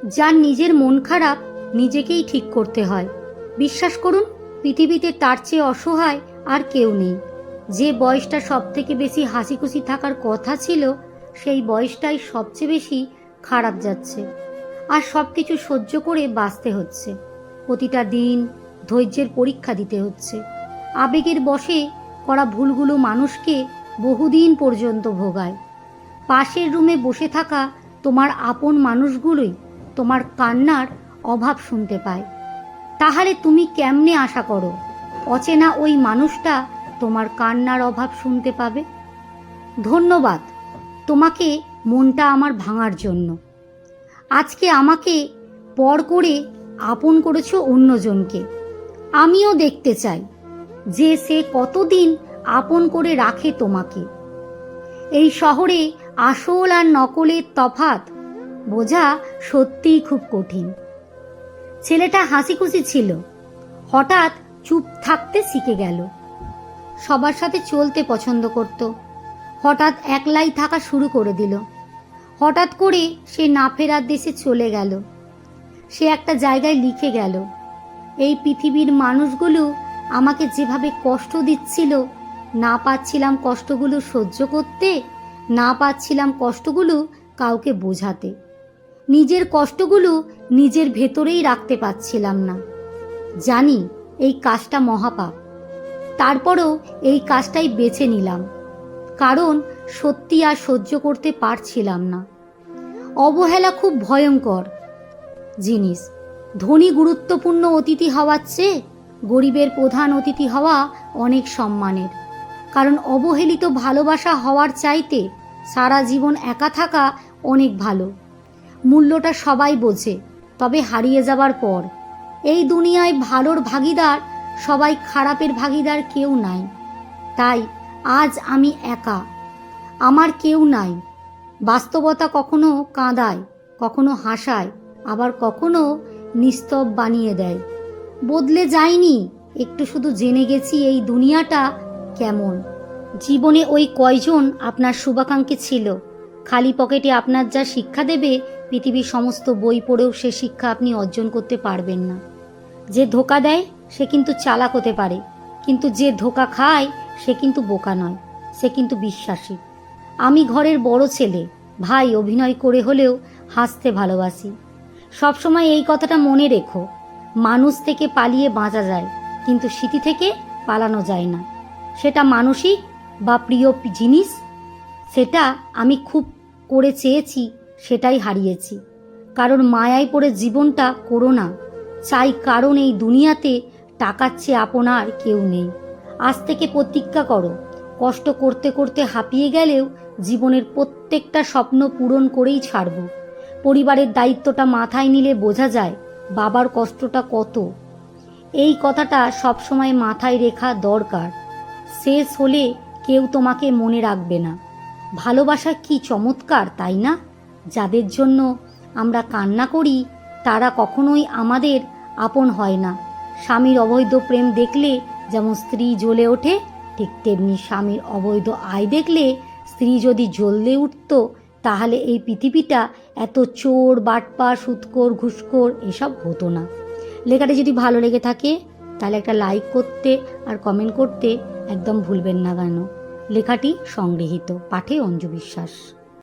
যার নিজের মন খারাপ নিজেকেই ঠিক করতে হয়। বিশ্বাস করুন, পৃথিবীতে তার চেয়ে অসহায় আর কেউ নেই। যে বয়সটা সব থেকে বেশি হাসি খুশি থাকার কথা ছিল, সেই বয়সটাই সবচেয়ে বেশি খারাপ যাচ্ছে। আর সব কিছু সহ্য করে বাঁচতে হচ্ছে। প্রতিটা দিন ধৈর্যের পরীক্ষা দিতে হচ্ছে। আবেগের বশে করা ভুলগুলো মানুষকে বহুদিন পর্যন্ত ভোগায়। পাশের রুমে বসে থাকা তোমার আপন মানুষগুলোই তোমার কান্নার অভাব শুনতে পায়। তাহলে তুমি কেমনে আশা করো অচেনা ওই মানুষটা তোমার কান্নার অভাব শুনতে পাবে? ধন্যবাদ তোমাকে মনটা আমার ভাঙার জন্য। আজকে আমাকে পর করে আপন করেছো অন্যজনকে। আমিও দেখতে চাই যে সে কতদিন আপন করে রাখে তোমাকে। এই শহরে আসল আর নকলের তফাৎ বোঝা সত্যিই খুব কঠিন। ছেলেটা হাসি খুশি ছিল, হঠাৎ চুপ থাকতে শিখে গেল। সবার সাথে চলতে পছন্দ করত, হঠাৎ একলাই থাকা শুরু করে দিল। হঠাৎ করে সে না ফেরার দেশে চলে গেল। সে একটা জায়গায় লিখে গেল, এই পৃথিবীর মানুষগুলো আমাকে যেভাবে কষ্ট দিচ্ছিল, না পাচ্ছিলাম কষ্টগুলো সহ্য করতে, না পাচ্ছিলাম কষ্টগুলো কাউকে বোঝাতে। নিজের কষ্টগুলো নিজের ভেতরেই রাখতে পারছিলাম না। জানি এই কাজটা মহাপাপ, তারপরও এই কাজটাই বেছে নিলাম, কারণ সত্যি আর সহ্য করতে পারছিলাম না। অবহেলা খুব ভয়ঙ্কর জিনিস। ধনী গুরুত্বপূর্ণ অতিথি হওয়ার চেয়ে গরিবের প্রধান অতিথি হওয়া অনেক সম্মানের। কারণ অবহেলিত ভালোবাসা হওয়ার চাইতে সারা জীবন একা থাকা অনেক ভালো। মূল্যটা সবাই বোঝে, তবে হারিয়ে যাবার পর। এই দুনিয়ায় ভালোর ভাগিদার সবাই, খারাপের ভাগিদার কেউ নাই। তাই আজ আমি একা, আমার কেউ নাই। বাস্তবতা কখনো কাঁদায়, কখনো হাসায়, আবার কখনো নিস্তব বানিয়ে দেয়। বদলে যায়নি, একটু শুধু জেনে গেছি এই দুনিয়াটা কেমন। জীবনে ওই কয়জন আপনার শুভাকাঙ্ক্ষী ছিল? খালি পকেটে আপনার যা শিক্ষা দেবে, পৃথিবীর সমস্ত বই পড়েও সে শিক্ষা আপনি অর্জন করতে পারবেন না। যে ধোকা দেয় সে কিন্তু চালাক হতে পারে, কিন্তু যে ধোকা খায় সে কিন্তু বোকা নয়, সে কিন্তু বিশ্বাসী। আমি ঘরের বড় ছেলে, ভাই অভিনয় করে হলেও হাসতে ভালোবাসি। সবসময় এই কথাটা মনে রেখো, মানুষ থেকে পালিয়ে বাঁচা যায়, কিন্তু স্মৃতি থেকে পালানো যায় না। সেটা মানসিক বা প্রিয় জিনিস, সেটা আমি খুব করে চেয়েছি, সেটাই হারিয়েছি। কারণ মায়ায় পড়ে জীবনটা করো না চাই, কারণ এই দুনিয়াতে টাকার চেয়ে আপনার কেউ নেই। আজ থেকে প্রতিজ্ঞা করো, কষ্ট করতে করতে হাঁপিয়ে গেলেও জীবনের প্রত্যেকটা স্বপ্ন পূরণ করেই ছাড়ব। পরিবারের দায়িত্বটা মাথায় নিলে বোঝা যায় বাবার কষ্টটা কত। এই কথাটা সবসময় মাথায় রেখা দরকার। শেষ হলে কেউ তোমাকে মনে রাখবে না। ভালোবাসা কি চমৎকার, তাই না? যাদের জন্য আমরা কান্না করি তারা কখনোই আমাদের আপন হয় না। স্বামীর অবৈধ প্রেম দেখলে যেমন স্ত্রী জ্বলে ওঠে, ঠিক তেমনি স্বামীর অবৈধ আয় দেখলে স্ত্রী যদি জ্বলতে উঠত, তাহলে এই পৃথিবীটা এত চোর, বাটপার, সুদখোর, ঘুষখোর এসব হতো না। লেখাটি যদি ভালো লেগে থাকে তাহলে একটা লাইক করতে আর কমেন্ট করতে একদম ভুলবেন না কেন। লেখাটি সংগৃহীত, পাঠে অঞ্জু বিশ্বাস।